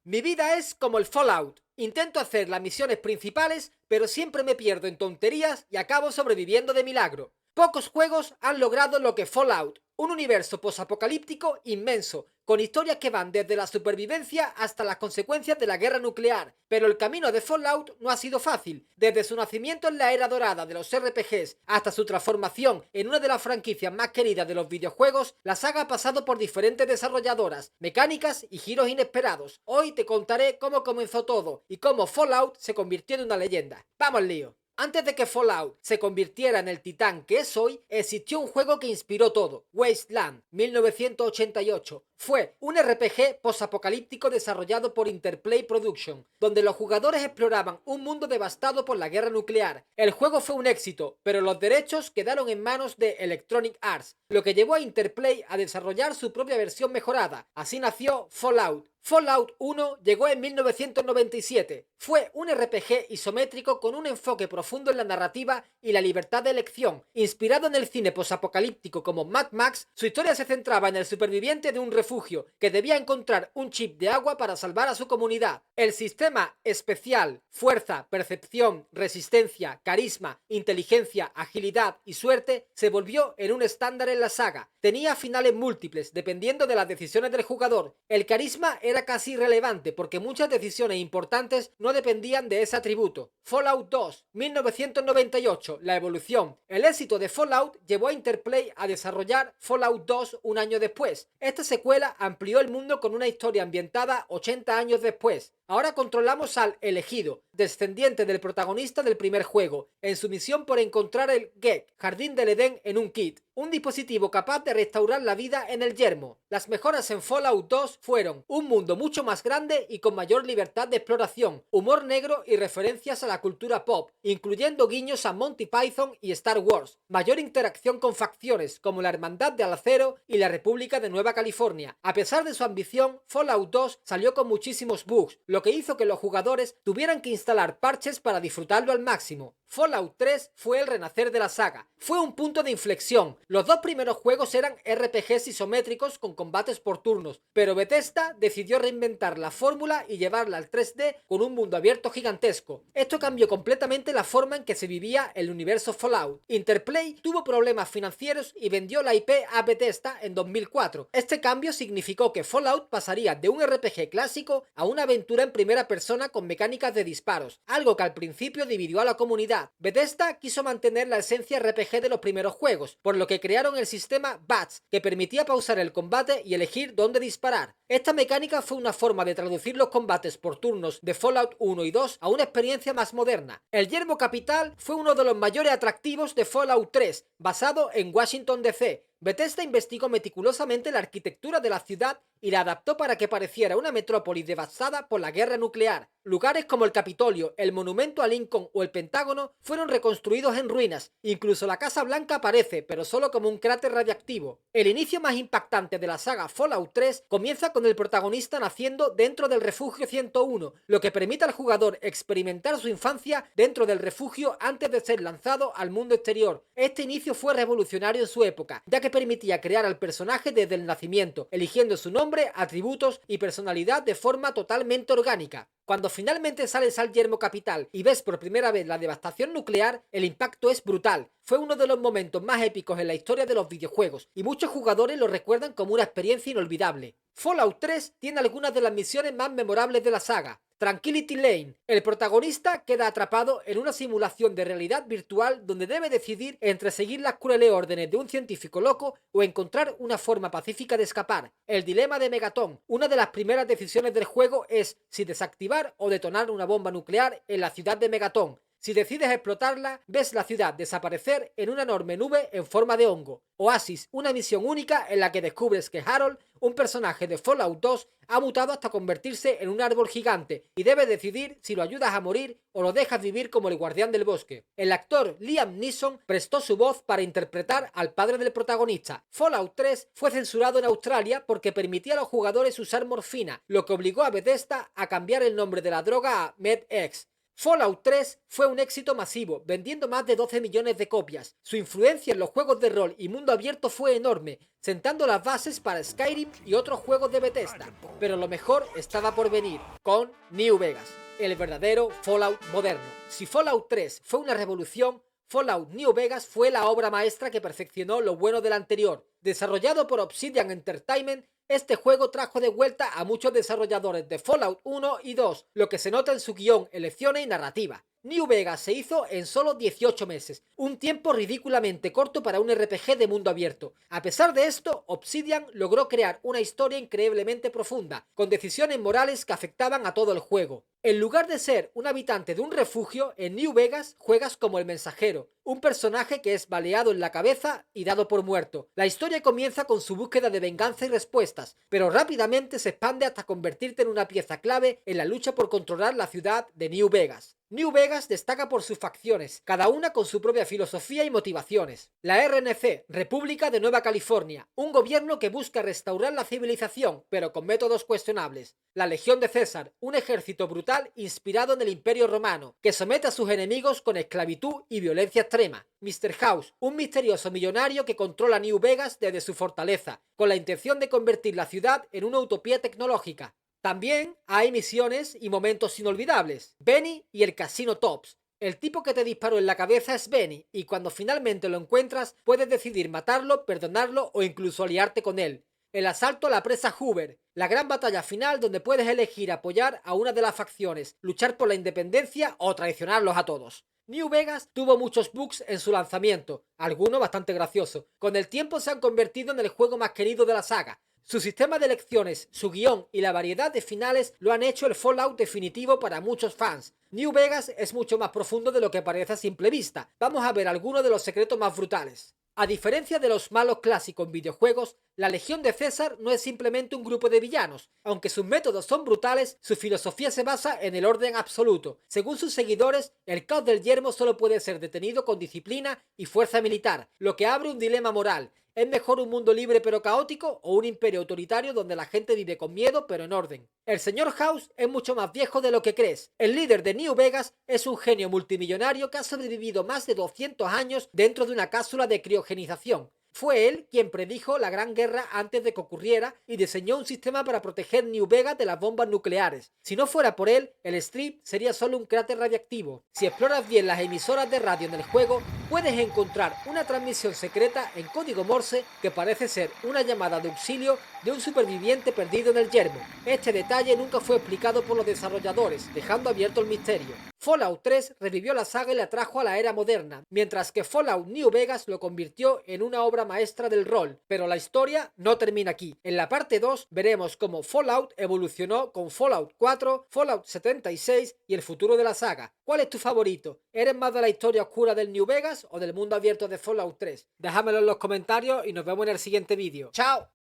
Mi vida es como el Fallout. Intento hacer las misiones principales, pero siempre me pierdo en tonterías y acabo sobreviviendo de milagro. Pocos juegos han logrado lo que Fallout, un universo posapocalíptico inmenso, con historias que van desde la supervivencia hasta las consecuencias de la guerra nuclear. Pero el camino de Fallout no ha sido fácil. Desde su nacimiento en la era dorada de los RPGs hasta su transformación en una de las franquicias más queridas de los videojuegos, la saga ha pasado por diferentes desarrolladoras, mecánicas y giros inesperados. Hoy te contaré cómo comenzó todo y cómo Fallout se convirtió en una leyenda. ¡Vamos al lío! Antes de que Fallout se convirtiera en el titán que es hoy, existió un juego que inspiró todo, Wasteland, 1988. Fue un RPG posapocalíptico desarrollado por Interplay Production, donde los jugadores exploraban un mundo devastado por la guerra nuclear. El juego fue un éxito, pero los derechos quedaron en manos de Electronic Arts, lo que llevó a Interplay a desarrollar su propia versión mejorada. Así nació Fallout. Fallout 1 llegó en 1997. Fue un RPG isométrico con un enfoque profundo en la narrativa y la libertad de elección. Inspirado en el cine posapocalíptico como Mad Max, su historia se centraba en el superviviente de un refugio que debía encontrar un chip de agua para salvar a su comunidad. El sistema especial, fuerza, percepción, resistencia, carisma, inteligencia, agilidad y suerte se volvió en un estándar en la saga. Tenía finales múltiples dependiendo de las decisiones del jugador. El carisma era casi irrelevante porque muchas decisiones importantes no dependían de ese atributo. Fallout 2, 1998, la evolución. El éxito de Fallout llevó a Interplay a desarrollar Fallout 2 un año después. Esta secuela amplió el mundo con una historia ambientada 80 años después. Ahora controlamos al elegido, descendiente del protagonista del primer juego, en su misión por encontrar el Gek, Jardín del Edén en un kit, un dispositivo capaz de restaurar la vida en el yermo. Las mejoras en Fallout 2 fueron un mundo mucho más grande y con mayor libertad de exploración, humor negro y referencias a la cultura pop, incluyendo guiños a Monty Python y Star Wars, mayor interacción con facciones como la Hermandad de Alacero y la República de Nueva California. A pesar de su ambición, Fallout 2 salió con muchísimos bugs, lo que hizo que los jugadores tuvieran que instalar parches para disfrutarlo al máximo. Fallout 3 fue el renacer de la saga. Fue un punto de inflexión. Los dos primeros juegos eran RPGs isométricos con combates por turnos, pero Bethesda decidió reinventar la fórmula y llevarla al 3D con un mundo abierto gigantesco. Esto cambió completamente la forma en que se vivía el universo Fallout. Interplay tuvo problemas financieros y vendió la IP a Bethesda en 2004. Este cambio significó que Fallout pasaría de un RPG clásico a una aventura en primera persona con mecánicas de disparos, algo que al principio dividió a la comunidad. Bethesda quiso mantener la esencia RPG de los primeros juegos, por lo que crearon el sistema BATS, que permitía pausar el combate y elegir dónde disparar. Esta mecánica fue una forma de traducir los combates por turnos de Fallout 1 y 2 a una experiencia más moderna. El Yermo Capital fue uno de los mayores atractivos de Fallout 3, basado en Washington DC. Bethesda investigó meticulosamente la arquitectura de la ciudad y la adaptó para que pareciera una metrópolis devastada por la guerra nuclear. Lugares como el Capitolio, el Monumento a Lincoln o el Pentágono fueron reconstruidos en ruinas. Incluso la Casa Blanca aparece, pero solo como un cráter radiactivo. El inicio más impactante de la saga Fallout 3 comienza con el protagonista naciendo dentro del Refugio 101, lo que permite al jugador experimentar su infancia dentro del refugio antes de ser lanzado al mundo exterior. Este inicio fue revolucionario en su época, ya que permitía crear al personaje desde el nacimiento, eligiendo su nombre, atributos y personalidad de forma totalmente orgánica. Cuando finalmente sales al Yermo Capital y ves por primera vez la devastación nuclear, el impacto es brutal. Fue uno de los momentos más épicos en la historia de los videojuegos, y muchos jugadores lo recuerdan como una experiencia inolvidable. Fallout 3 tiene algunas de las misiones más memorables de la saga. Tranquility Lane. El protagonista queda atrapado en una simulación de realidad virtual donde debe decidir entre seguir las crueles órdenes de un científico loco o encontrar una forma pacífica de escapar. El dilema de Megaton. Una de las primeras decisiones del juego es si desactivar o detonar una bomba nuclear en la ciudad de Megaton. Si decides explotarla, ves la ciudad desaparecer en una enorme nube en forma de hongo. Oasis, una misión única en la que descubres que Harold, un personaje de Fallout 2, ha mutado hasta convertirse en un árbol gigante y debes decidir si lo ayudas a morir o lo dejas vivir como el guardián del bosque. El actor Liam Neeson prestó su voz para interpretar al padre del protagonista. Fallout 3 fue censurado en Australia porque permitía a los jugadores usar morfina, lo que obligó a Bethesda a cambiar el nombre de la droga a MedX. Fallout 3 fue un éxito masivo, vendiendo más de 12 millones de copias. Su influencia en los juegos de rol y mundo abierto fue enorme, sentando las bases para Skyrim y otros juegos de Bethesda. Pero lo mejor estaba por venir, con New Vegas, el verdadero Fallout moderno. Si Fallout 3 fue una revolución, Fallout New Vegas fue la obra maestra que perfeccionó lo bueno del anterior. Desarrollado por Obsidian Entertainment, este juego trajo de vuelta a muchos desarrolladores de Fallout 1 y 2, lo que se nota en su guión, elecciones y narrativa. New Vegas se hizo en solo 18 meses, un tiempo ridículamente corto para un RPG de mundo abierto. A pesar de esto, Obsidian logró crear una historia increíblemente profunda, con decisiones morales que afectaban a todo el juego. En lugar de ser un habitante de un refugio, en New Vegas juegas como el mensajero, un personaje que es baleado en la cabeza y dado por muerto. La historia comienza con su búsqueda de venganza y respuestas, pero rápidamente se expande hasta convertirte en una pieza clave en la lucha por controlar la ciudad de New Vegas. New Vegas destaca por sus facciones, cada una con su propia filosofía y motivaciones. La RNC, República de Nueva California, un gobierno que busca restaurar la civilización, pero con métodos cuestionables. La Legión de César, un ejército brutal inspirado en el Imperio Romano, que somete a sus enemigos con esclavitud y violencia extrema. Mr. House, un misterioso millonario que controla New Vegas desde su fortaleza, con la intención de convertir la ciudad en una utopía tecnológica. También hay misiones y momentos inolvidables. Benny y el Casino Tops. El tipo que te disparó en la cabeza es Benny, y cuando finalmente lo encuentras, puedes decidir matarlo, perdonarlo o incluso aliarte con él. El asalto a la presa Hoover, la gran batalla final donde puedes elegir apoyar a una de las facciones, luchar por la independencia o traicionarlos a todos. New Vegas tuvo muchos bugs en su lanzamiento, algunos bastante graciosos. Con el tiempo se han convertido en el juego más querido de la saga. Su sistema de elecciones, su guión y la variedad de finales lo han hecho el Fallout definitivo para muchos fans. New Vegas es mucho más profundo de lo que parece a simple vista. Vamos a ver algunos de los secretos más brutales. A diferencia de los malos clásicos en videojuegos, la Legión de César no es simplemente un grupo de villanos. Aunque sus métodos son brutales, su filosofía se basa en el orden absoluto. Según sus seguidores, el caos del yermo solo puede ser detenido con disciplina y fuerza militar, lo que abre un dilema moral. ¿Es mejor un mundo libre pero caótico o un imperio autoritario donde la gente vive con miedo pero en orden? El señor House es mucho más viejo de lo que crees. El líder de New Vegas es un genio multimillonario que ha sobrevivido más de 200 años dentro de una cápsula de criogenización. Fue él quien predijo la Gran Guerra antes de que ocurriera y diseñó un sistema para proteger New Vegas de las bombas nucleares. Si no fuera por él, el Strip sería solo un cráter radiactivo. Si exploras bien las emisoras de radio en el juego, puedes encontrar una transmisión secreta en código Morse que parece ser una llamada de auxilio de un superviviente perdido en el yermo. Este detalle nunca fue explicado por los desarrolladores, dejando abierto el misterio. Fallout 3 revivió la saga y la trajo a la era moderna, mientras que Fallout New Vegas lo convirtió en una obra maestra del rol. Pero la historia no termina aquí. En la parte 2 veremos cómo Fallout evolucionó con Fallout 4, Fallout 76 y el futuro de la saga. ¿Cuál es tu favorito? ¿Eres más de la historia oscura del New Vegas o del mundo abierto de Fallout 3? Déjamelo en los comentarios y nos vemos en el siguiente vídeo. ¡Chao!